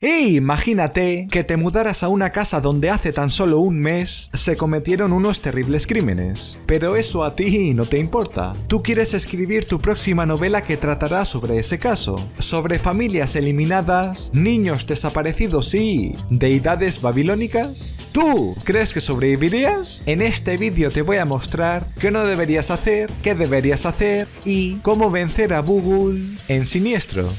Imagínate que te mudaras a una casa donde hace tan solo un mes se cometieron unos terribles crímenes. Pero eso a ti no te importa. Tú quieres escribir tu próxima novela que tratará sobre ese caso. Sobre familias eliminadas, niños desaparecidos y deidades babilónicas. ¿Tú crees que sobrevivirías? En este vídeo te voy a mostrar qué no deberías hacer, qué deberías hacer y cómo vencer a Bughuul en Siniestro.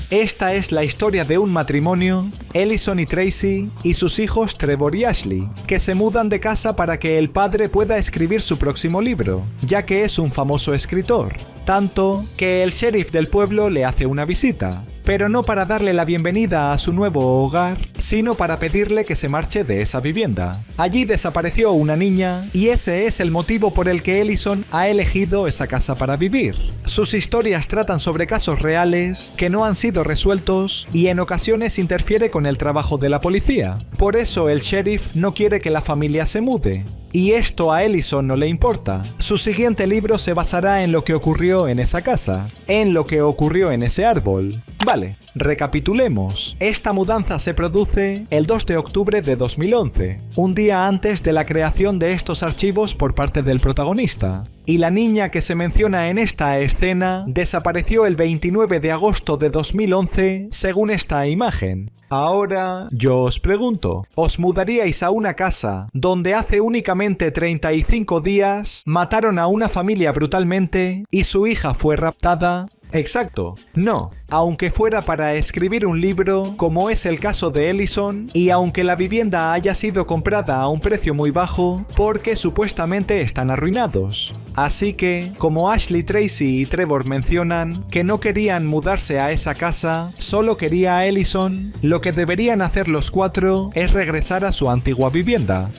Esta es la historia de un matrimonio, Ellison y Tracy, y sus hijos Trevor y Ashley, que se mudan de casa para que el padre pueda escribir su próximo libro, ya que es un famoso escritor. Tanto que el sheriff del pueblo le hace una visita, pero no para darle la bienvenida a su nuevo hogar, sino para pedirle que se marche de esa vivienda. Allí desapareció una niña y ese es el motivo por el que Ellison ha elegido esa casa para vivir. Sus historias tratan sobre casos reales que no han sido resueltos y en ocasiones interfiere con el trabajo de la policía. Por eso el sheriff no quiere que la familia se mude. Y esto a Ellison no le importa. Su siguiente libro se basará en lo que ocurrió en esa casa, en lo que ocurrió en ese árbol. Vale, recapitulemos. Esta mudanza se produce el 2 de octubre de 2011, un día antes de la creación de estos archivos por parte del protagonista. Y la niña que se menciona en esta escena desapareció el 29 de agosto de 2011, según esta imagen. Ahora, yo os pregunto, ¿os mudaríais a una casa donde hace únicamente 35 días mataron a una familia brutalmente y su hija fue raptada? Exacto, no. Aunque fuera para escribir un libro, como es el caso de Ellison, y aunque la vivienda haya sido comprada a un precio muy bajo, porque supuestamente están arruinados. Así que, como Ashley, Tracy y Trevor mencionan que no querían mudarse a esa casa, solo quería a Ellison, lo que deberían hacer los cuatro es regresar a su antigua vivienda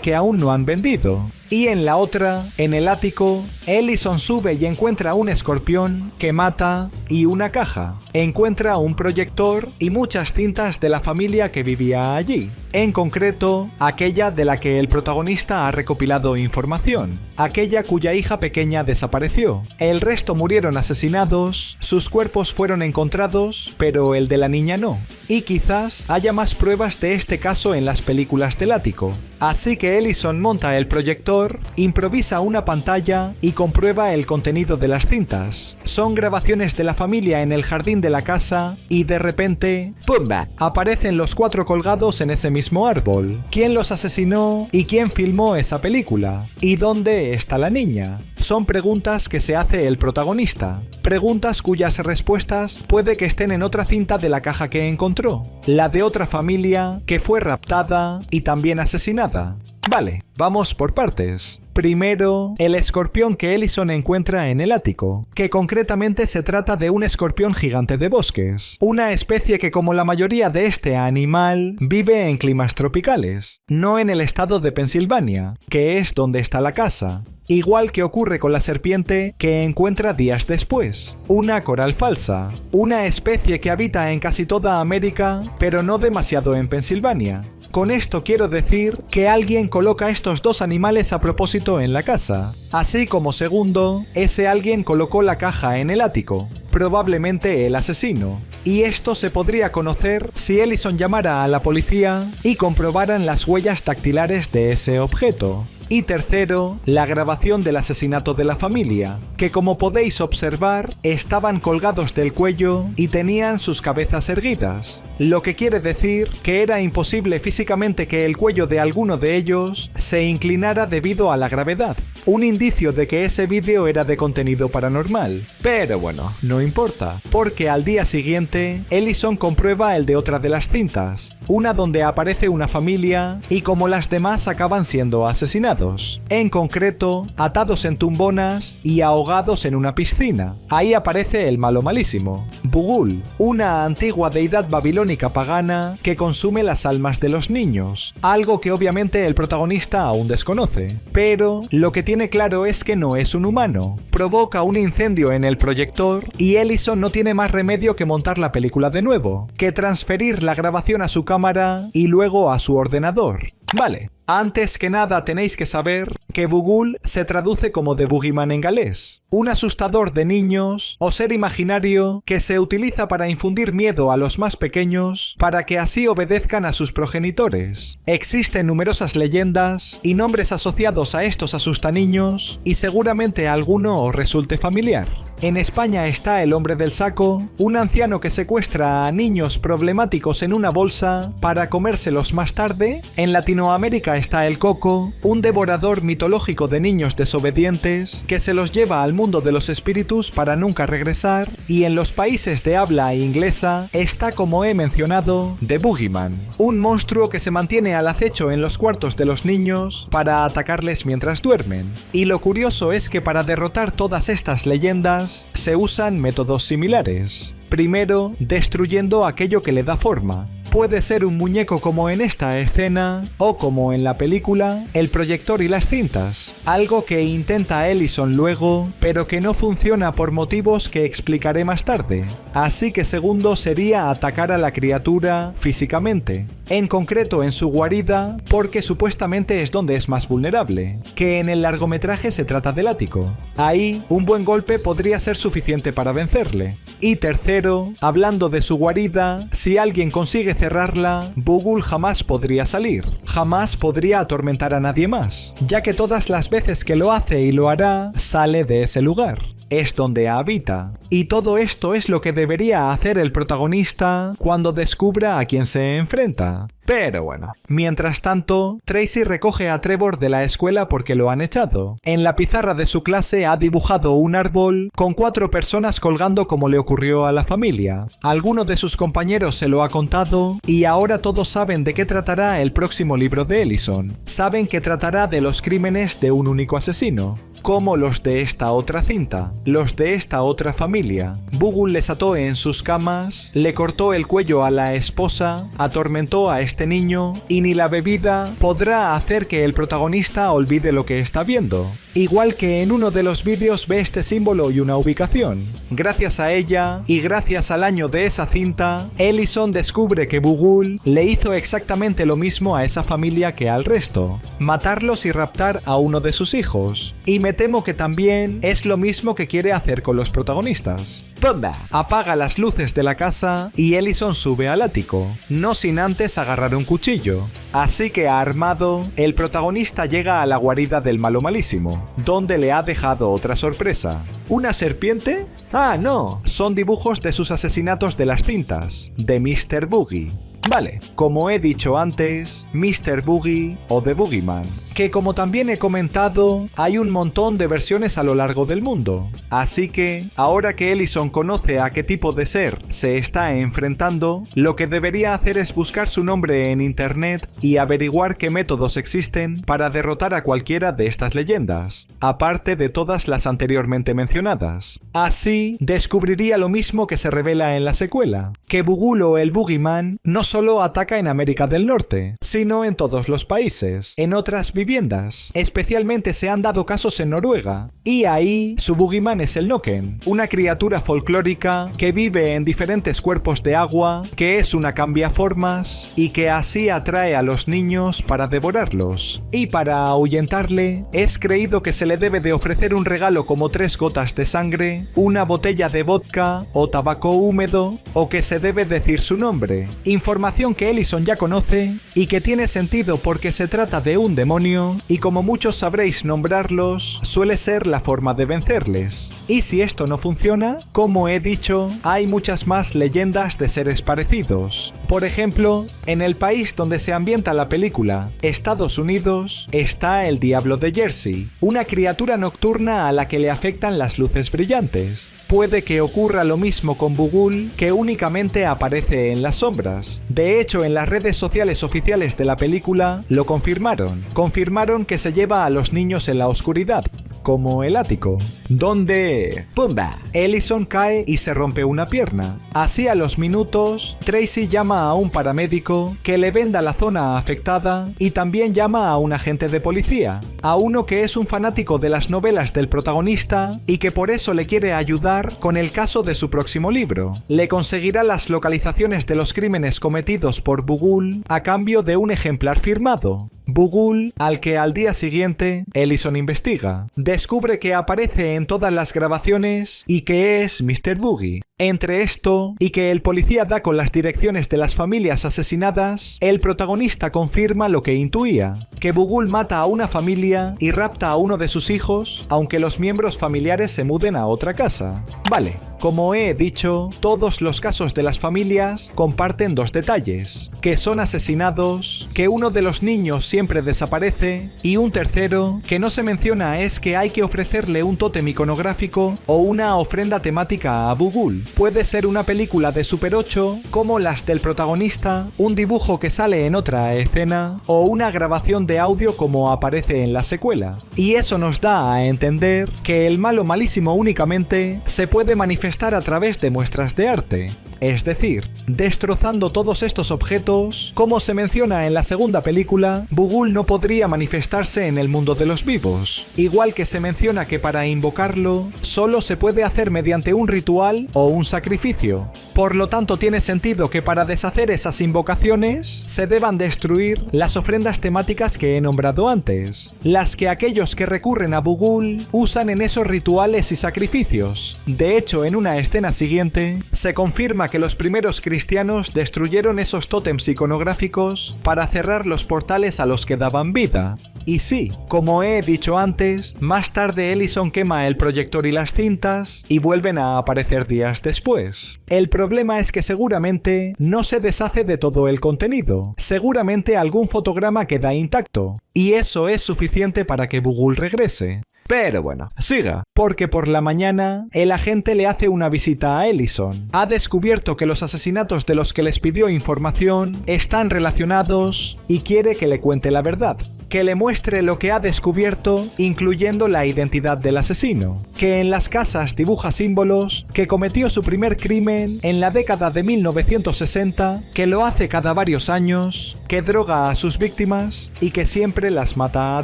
que aún no han vendido. Y en la otra, en el ático, Ellison sube y encuentra un escorpión que mata y una caja. Encuentra un proyector y muchas cintas de la familia que vivía allí. En concreto, aquella de la que el protagonista ha recopilado información. Aquella cuya hija pequeña desapareció. El resto murieron asesinados, sus cuerpos fueron encontrados, pero el de la niña no. Y quizás haya más pruebas de este caso en las películas del ático. Así que Ellison monta el proyector, improvisa una pantalla y comprueba el contenido de las cintas. Son grabaciones de la familia en el jardín de la casa y de repente, ¡pumba!, aparecen los cuatro colgados en ese mismo árbol. ¿Quién los asesinó y quién filmó esa película? ¿Y dónde está la niña? Son preguntas que se hace el protagonista. Preguntas cuyas respuestas puede que estén en otra cinta de la caja que encontró. La de otra familia que fue raptada y también asesinada. Vale, vamos por partes. Primero, el escorpión que Ellison encuentra en el ático, que concretamente se trata de un escorpión gigante de bosques, una especie que como la mayoría de este animal vive en climas tropicales, no en el estado de Pensilvania, que es donde está la casa. Igual que ocurre con la serpiente que encuentra días después, una coral falsa, una especie que habita en casi toda América, pero no demasiado en Pensilvania. Con esto quiero decir que alguien coloca estos dos animales a propósito en la casa. Así como segundo, ese alguien colocó la caja en el ático, probablemente el asesino. Y esto se podría conocer si Ellison llamara a la policía y comprobaran las huellas dactilares de ese objeto. Y tercero, la grabación del asesinato de la familia, que como podéis observar, estaban colgados del cuello y tenían sus cabezas erguidas, lo que quiere decir que era imposible físicamente que el cuello de alguno de ellos se inclinara debido a la gravedad, un indicio de que ese vídeo era de contenido paranormal. Pero bueno, no importa, porque al día siguiente, Ellison comprueba el de otra de las cintas, una donde aparece una familia y como las demás acaban siendo asesinados. En concreto, atados en tumbonas y ahogados en una piscina. Ahí aparece el malo malísimo, Bughuul, una antigua deidad babilónica pagana que consume las almas de los niños, algo que obviamente el protagonista aún desconoce. Pero lo que tiene claro es que no es un humano. Provoca un incendio en el proyector y Ellison no tiene más remedio que montar la película de nuevo, que transferir la grabación a su cámara y luego a su ordenador. Vale, antes que nada tenéis que saber que Bughuul se traduce como The Boogeyman en galés, un asustador de niños o ser imaginario que se utiliza para infundir miedo a los más pequeños para que así obedezcan a sus progenitores. Existen numerosas leyendas y nombres asociados a estos asustaniños y seguramente alguno os resulte familiar. En España está el hombre del saco, un anciano que secuestra a niños problemáticos en una bolsa para comérselos más tarde. En Latinoamérica está el Coco, un devorador mitológico de niños desobedientes que se los lleva al mundo de los espíritus para nunca regresar. Y en los países de habla inglesa está, como he mencionado, The Boogeyman, un monstruo que se mantiene al acecho en los cuartos de los niños para atacarles mientras duermen. Y lo curioso es que para derrotar todas estas leyendas se usan métodos similares. Primero, destruyendo aquello que le da forma. Puede ser un muñeco como en esta escena, o como en la película, el proyector y las cintas. Algo que intenta Ellison luego, pero que no funciona por motivos que explicaré más tarde. Así que segundo sería atacar a la criatura físicamente. En concreto en su guarida, porque supuestamente es donde es más vulnerable, que en el largometraje se trata del ático. Ahí, un buen golpe podría ser suficiente para vencerle. Y tercero, hablando de su guarida, si alguien consigue cerrarla, Bughuul jamás podría salir, jamás podría atormentar a nadie más, ya que todas las veces que lo hace y lo hará, sale de ese lugar. Es donde habita. Y todo esto es lo que debería hacer el protagonista cuando descubra a quién se enfrenta. Pero bueno, mientras tanto, Tracy recoge a Trevor de la escuela porque lo han echado. En la pizarra de su clase ha dibujado un árbol con 4 personas colgando como le ocurrió a la familia. Alguno de sus compañeros se lo ha contado y ahora todos saben de qué tratará el próximo libro de Ellison. Saben que tratará de los crímenes de un único asesino, como los de esta otra cinta, los de esta otra familia. Bughuul les ató en sus camas, le cortó el cuello a la esposa, atormentó a este niño y ni la bebida podrá hacer que el protagonista olvide lo que está viendo. Igual que en uno de los vídeos ve este símbolo y una ubicación. Gracias a ella y gracias al año de esa cinta, Ellison descubre que Bughuul le hizo exactamente lo mismo a esa familia que al resto: matarlos y raptar a uno de sus hijos. Y me temo que también es lo mismo que quiere hacer con los protagonistas. ¡Pumba! Apaga las luces de la casa y Ellison sube al ático, no sin antes agarrar un cuchillo. Así que armado, el protagonista llega a la guarida del malo malísimo, donde le ha dejado otra sorpresa. ¿Una serpiente? Ah, no, son dibujos de sus asesinatos de las cintas, de Mr. Boogie. Vale, como he dicho antes, Mr. Boogie o The Boogeyman, que como también he comentado, hay un montón de versiones a lo largo del mundo. Así que, ahora que Ellison conoce a qué tipo de ser se está enfrentando, lo que debería hacer es buscar su nombre en internet y averiguar qué métodos existen para derrotar a cualquiera de estas leyendas, aparte de todas las anteriormente mencionadas. Así, descubriría lo mismo que se revela en la secuela, que Bughuul o el Boogeyman no solo ataca en América del Norte, sino en todos los países, en otras viviendas. Especialmente se han dado casos en Noruega. Y ahí, su Boogeyman es el Noken, una criatura folclórica que vive en diferentes cuerpos de agua, que es una cambiaformas y que así atrae a los niños para devorarlos. Y para ahuyentarle, es creído que se le debe de ofrecer un regalo como 3 gotas de sangre, una botella de vodka o tabaco húmedo, o que se debe decir su nombre. Información que Ellison ya conoce y que tiene sentido porque se trata de un demonio y, como muchos sabréis nombrarlos, suele ser la forma de vencerles. Y si esto no funciona, como he dicho, hay muchas más leyendas de seres parecidos. Por ejemplo, en el país donde se ambienta la película, Estados Unidos, está el Diablo de Jersey, una criatura nocturna a la que le afectan las luces brillantes. Puede que ocurra lo mismo con Bughuul, que únicamente aparece en las sombras. De hecho, en las redes sociales oficiales de la película lo confirmaron. Confirmaron que se lleva a los niños en la oscuridad, como el ático, donde ¡pumba! Ellison cae y se rompe una pierna. Así, a los minutos, Tracy llama a un paramédico que le venda la zona afectada y también llama a un agente de policía, a uno que es un fanático de las novelas del protagonista y que por eso le quiere ayudar con el caso de su próximo libro. Le conseguirá las localizaciones de los crímenes cometidos por Bughuul a cambio de un ejemplar firmado. Bughuul, al que al día siguiente Ellison investiga. Descubre que aparece en todas las grabaciones y que es Mr. Boogie. Entre esto y que el policía da con las direcciones de las familias asesinadas, el protagonista confirma lo que intuía, que Bughuul mata a una familia y rapta a uno de sus hijos, aunque los miembros familiares se muden a otra casa. Vale, como he dicho, todos los casos de las familias comparten dos detalles, que son asesinados, que uno de los niños siempre desaparece y un tercero que no se menciona es que hay que ofrecerle un tótem iconográfico o una ofrenda temática a Bughuul. Puede ser una película de Super 8 como las del protagonista, un dibujo que sale en otra escena o una grabación de audio como aparece en la secuela. Y eso nos da a entender que el malo malísimo únicamente se puede manifestar a través de muestras de arte. Es decir, destrozando todos estos objetos, como se menciona en la segunda película, Bughuul no podría manifestarse en el mundo de los vivos. Igual que se menciona que para invocarlo, solo se puede hacer mediante un ritual o un sacrificio. Por lo tanto, tiene sentido que para deshacer esas invocaciones, se deban destruir las ofrendas temáticas que he nombrado antes, las que aquellos que recurren a Bughuul usan en esos rituales y sacrificios. De hecho, en una escena siguiente, se confirma que los primeros cristianos destruyeron esos tótems iconográficos para cerrar los portales a los que daban vida. Y sí, como he dicho antes, más tarde Ellison quema el proyector y las cintas y vuelven a aparecer días después. El problema es que seguramente no se deshace de todo el contenido. Seguramente algún fotograma queda intacto. Y eso es suficiente para que Bughuul regrese. Pero bueno, siga, porque por la mañana el agente le hace una visita a Ellison. Ha descubierto que los asesinatos de los que les pidió información están relacionados y quiere que le cuente la verdad. Que le muestre lo que ha descubierto, incluyendo la identidad del asesino, que en las casas dibuja símbolos, que cometió su primer crimen en la década de 1960, que lo hace cada varios años, que droga a sus víctimas y que siempre las mata a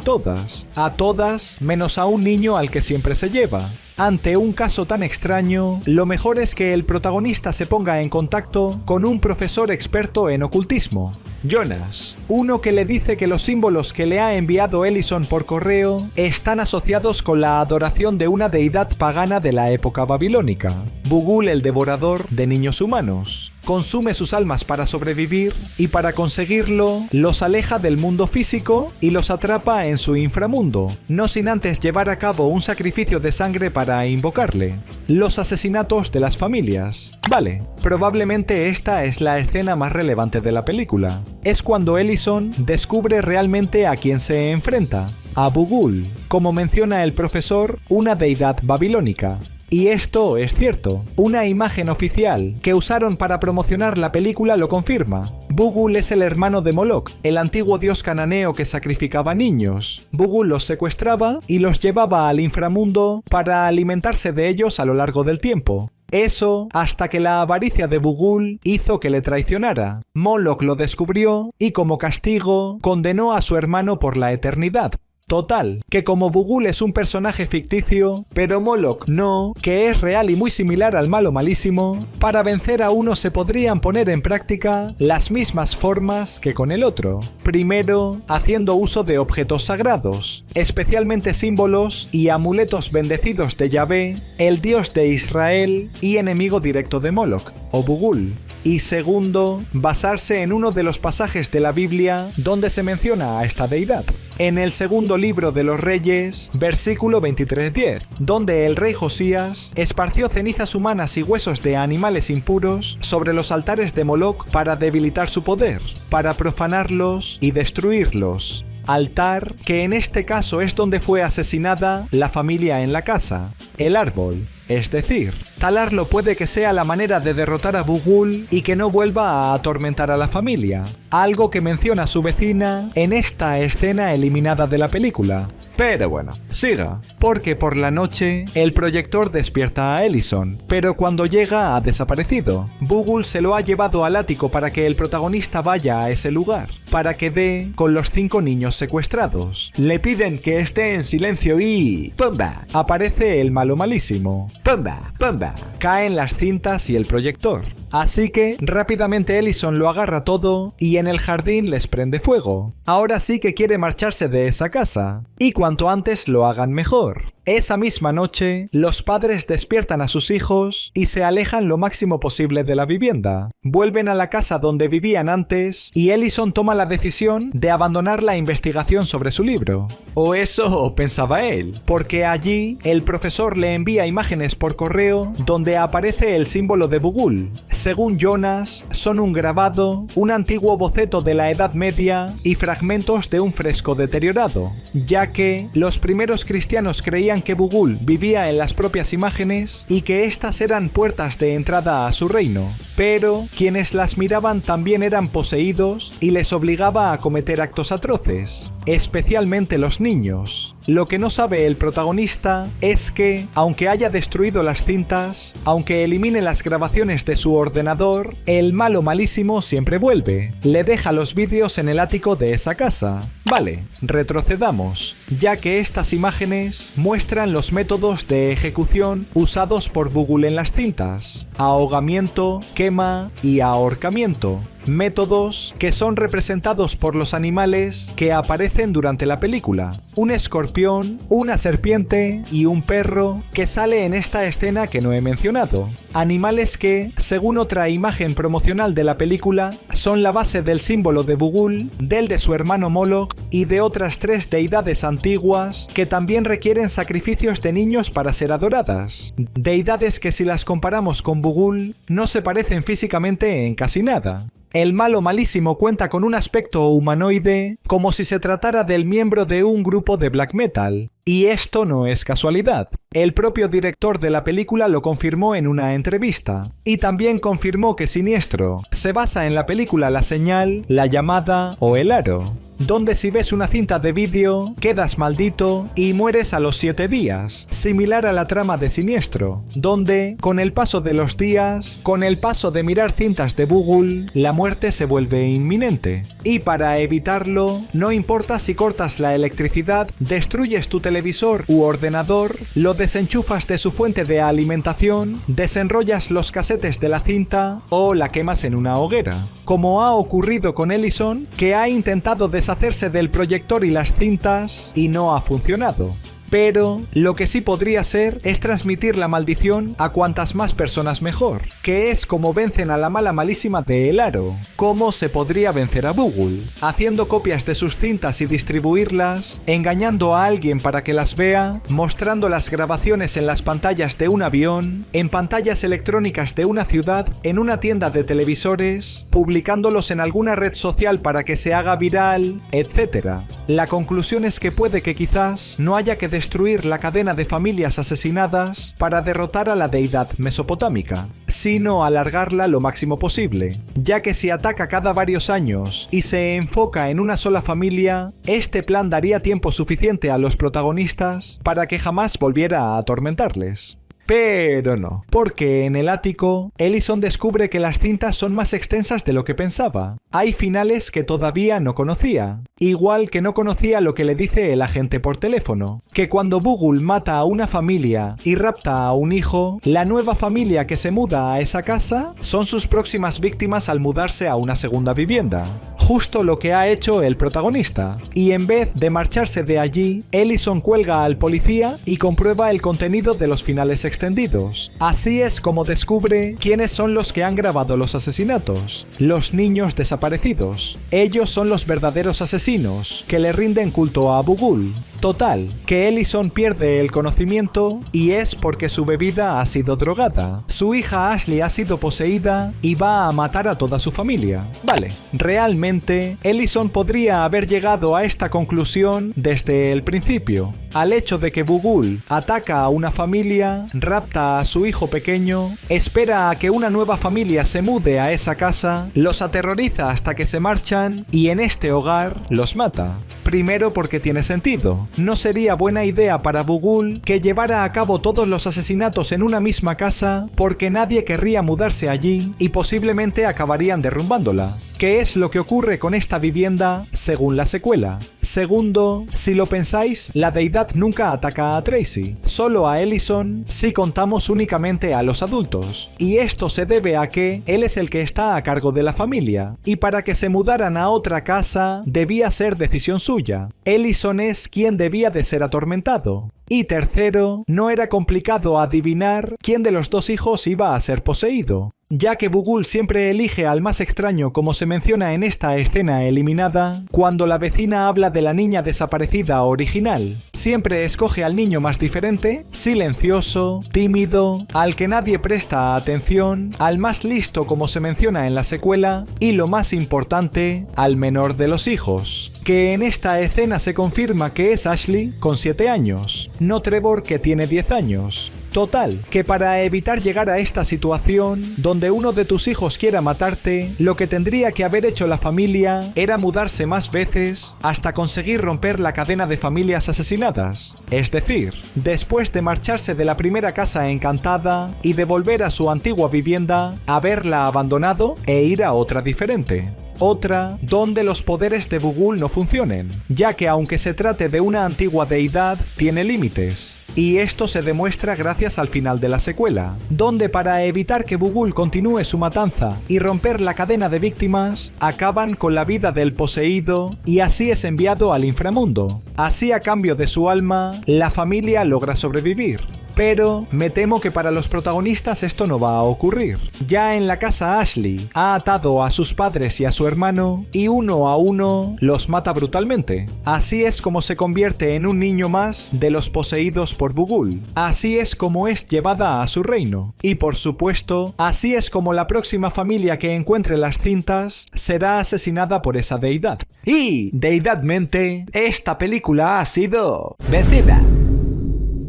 todas menos a un niño al que siempre se lleva. Ante un caso tan extraño, lo mejor es que el protagonista se ponga en contacto con un profesor experto en ocultismo, Jonas, uno que le dice que los símbolos que le ha enviado Ellison por correo están asociados con la adoración de una deidad pagana de la época babilónica, Bughuul el devorador de niños humanos. Consume sus almas para sobrevivir y para conseguirlo los aleja del mundo físico y los atrapa en su inframundo, no sin antes llevar a cabo un sacrificio de sangre para invocarle. Los asesinatos de las familias. Vale, probablemente esta es la escena más relevante de la película. Es cuando Ellison descubre realmente a quién se enfrenta, a Bughuul, como menciona el profesor, una deidad babilónica. Y esto es cierto, una imagen oficial que usaron para promocionar la película lo confirma. Bughuul es el hermano de Moloch, el antiguo dios cananeo que sacrificaba niños. Bughuul los secuestraba y los llevaba al inframundo para alimentarse de ellos a lo largo del tiempo. Eso hasta que la avaricia de Bughuul hizo que le traicionara. Moloch lo descubrió y como castigo condenó a su hermano por la eternidad. Total, que como Bughuul es un personaje ficticio, pero Moloch no, que es real y muy similar al malo malísimo, para vencer a uno se podrían poner en práctica las mismas formas que con el otro. Primero, haciendo uso de objetos sagrados, especialmente símbolos y amuletos bendecidos de Yahvé, el dios de Israel y enemigo directo de Moloch, o Bughuul. Y segundo, basarse en uno de los pasajes de la Biblia donde se menciona a esta deidad. En el segundo libro de los Reyes, versículo 23:10, donde el rey Josías esparció cenizas humanas y huesos de animales impuros sobre los altares de Moloch para debilitar su poder, para profanarlos y destruirlos. Altar que en este caso es donde fue asesinada la familia en la casa, el árbol. Es decir, talarlo puede que sea la manera de derrotar a Bughuul y que no vuelva a atormentar a la familia, algo que menciona su vecina en esta escena eliminada de la película. Pero bueno, siga, porque por la noche el proyector despierta a Ellison, pero cuando llega ha desaparecido. Bughuul se lo ha llevado al ático para que el protagonista vaya a ese lugar, para que dé con los 5 niños secuestrados. Le piden que esté en silencio y... ¡pumba! Aparece el malo malísimo. ¡Pumba! ¡Pumba! Caen las cintas y el proyector. Así que rápidamente Ellison lo agarra todo y en el jardín les prende fuego. Ahora sí que quiere marcharse de esa casa, y cuanto antes lo hagan mejor. Esa misma noche, los padres despiertan a sus hijos y se alejan lo máximo posible de la vivienda. Vuelven a la casa donde vivían antes y Ellison toma la decisión de abandonar la investigación sobre su libro. O eso pensaba él, porque allí el profesor le envía imágenes por correo donde aparece el símbolo de Bughuul. Según Jonas, son un grabado, un antiguo boceto de la Edad Media y fragmentos de un fresco deteriorado, ya que los primeros cristianos creían que Bughuul vivía en las propias imágenes y que éstas eran puertas de entrada a su reino, pero quienes las miraban también eran poseídos y les obligaba a cometer actos atroces, especialmente los niños. Lo que no sabe el protagonista es que, aunque haya destruido las cintas, aunque elimine las grabaciones de su ordenador, el malo malísimo siempre vuelve. Le deja los vídeos en el ático de esa casa. Vale, retrocedamos, ya que estas imágenes muestran los métodos de ejecución usados por Bughuul en las cintas: ahogamiento, quema y ahorcamiento. Métodos que son representados por los animales que aparecen durante la película: un escorpión, una serpiente y un perro que sale en esta escena que no he mencionado. Animales que, según otra imagen promocional de la película, son la base del símbolo de Bughuul, del de su hermano Moloch y de otras 3 deidades antiguas que también requieren sacrificios de niños para ser adoradas. Deidades que, si las comparamos con Bughuul, no se parecen físicamente en casi nada. El malo malísimo cuenta con un aspecto humanoide, como si se tratara del miembro de un grupo de black metal. Y esto no es casualidad. El propio director de la película lo confirmó en una entrevista. Y también confirmó que Siniestro se basa en la película La Señal, La Llamada o El Aro, donde si ves una cinta de vídeo, quedas maldito y mueres a los 7 días, similar a la trama de Siniestro, donde, con el paso de los días, con el paso de mirar cintas de Bughuul, la muerte se vuelve inminente. Y para evitarlo, no importa si cortas la electricidad, destruyes tu televisor u ordenador, lo desenchufas de su fuente de alimentación, desenrollas los casetes de la cinta o la quemas en una hoguera. Como ha ocurrido con Ellison, que ha intentado deshacerse del proyector y las cintas y no ha funcionado. Pero lo que sí podría ser es transmitir la maldición a cuantas más personas mejor, que es como vencen a la mala malísima de El Aro. ¿Cómo se podría vencer a Bughuul? Haciendo copias de sus cintas y distribuirlas, engañando a alguien para que las vea, mostrando las grabaciones en las pantallas de un avión, en pantallas electrónicas de una ciudad, en una tienda de televisores, publicándolos en alguna red social para que se haga viral, etc. La conclusión es que puede que quizás no haya que destruir la cadena de familias asesinadas para derrotar a la deidad mesopotámica, sino alargarla lo máximo posible, ya que si ataca cada varios años y se enfoca en una sola familia, este plan daría tiempo suficiente a los protagonistas para que jamás volviera a atormentarles. Pero no, porque en el ático, Ellison descubre que las cintas son más extensas de lo que pensaba. Hay finales que todavía no conocía, igual que no conocía lo que le dice el agente por teléfono, que cuando Bughuul mata a una familia y rapta a un hijo, la nueva familia que se muda a esa casa son sus próximas víctimas al mudarse a una segunda vivienda. Justo lo que ha hecho el protagonista, y en vez de marcharse de allí, Ellison cuelga al policía y comprueba el contenido de los finales extendidos. Así es como descubre quiénes son los que han grabado los asesinatos: los niños desaparecidos. Ellos son los verdaderos asesinos, que le rinden culto a Bughuul. Total, que Ellison pierde el conocimiento y es porque su bebida ha sido drogada. Su hija Ashley ha sido poseída y va a matar a toda su familia. Vale, realmente Ellison podría haber llegado a esta conclusión desde el principio. Al hecho de que Bughuul ataca a una familia, rapta a su hijo pequeño, espera a que una nueva familia se mude a esa casa, los aterroriza hasta que se marchan y en este hogar los mata. Primero porque tiene sentido. No sería buena idea para Bughuul que llevara a cabo todos los asesinatos en una misma casa porque nadie querría mudarse allí y posiblemente acabarían derrumbándola. ¿Qué es lo que ocurre con esta vivienda según la secuela? Segundo, si lo pensáis, la deidad nunca ataca a Tracy, solo a Ellison si contamos únicamente a los adultos. Y esto se debe a que él es el que está a cargo de la familia, y para que se mudaran a otra casa debía ser decisión suya. Ellison es quien debía de ser atormentado. Y tercero, no era complicado adivinar quién de los dos hijos iba a ser poseído, ya que Bughuul siempre elige al más extraño, como se menciona en esta escena eliminada, cuando la vecina habla de la niña desaparecida original. Siempre escoge al niño más diferente, silencioso, tímido, al que nadie presta atención, al más listo como se menciona en la secuela, y lo más importante, al menor de los hijos, que en esta escena se confirma que es Ashley con 7 años, no Trevor que tiene 10 años. Total, que para evitar llegar a esta situación, donde uno de tus hijos quiera matarte, lo que tendría que haber hecho la familia era mudarse más veces hasta conseguir romper la cadena de familias asesinadas. Es decir, después de marcharse de la primera casa encantada y de volver a su antigua vivienda, haberla abandonado e ir a otra diferente. Otra donde los poderes de Bughuul no funcionen, ya que aunque se trate de una antigua deidad, tiene límites. Y esto se demuestra gracias al final de la secuela, donde para evitar que Bughuul continúe su matanza y romper la cadena de víctimas, acaban con la vida del poseído y así es enviado al inframundo. Así, a cambio de su alma, la familia logra sobrevivir. Pero me temo que para los protagonistas esto no va a ocurrir. Ya en la casa Ashley ha atado a sus padres y a su hermano y uno a uno los mata brutalmente. Así es como se convierte en un niño más de los poseídos por Bughuul. Así es como es llevada a su reino. Y por supuesto, así es como la próxima familia que encuentre las cintas será asesinada por esa deidad. Y, deidadmente, esta película ha sido vencida.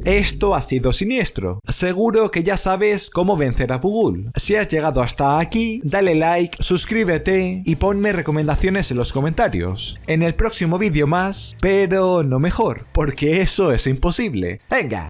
Esto ha sido Siniestro. Seguro que ya sabes cómo vencer a Bughuul. Si has llegado hasta aquí, dale like, suscríbete y ponme recomendaciones en los comentarios. En el próximo vídeo más, pero no mejor, porque eso es imposible. ¡Venga!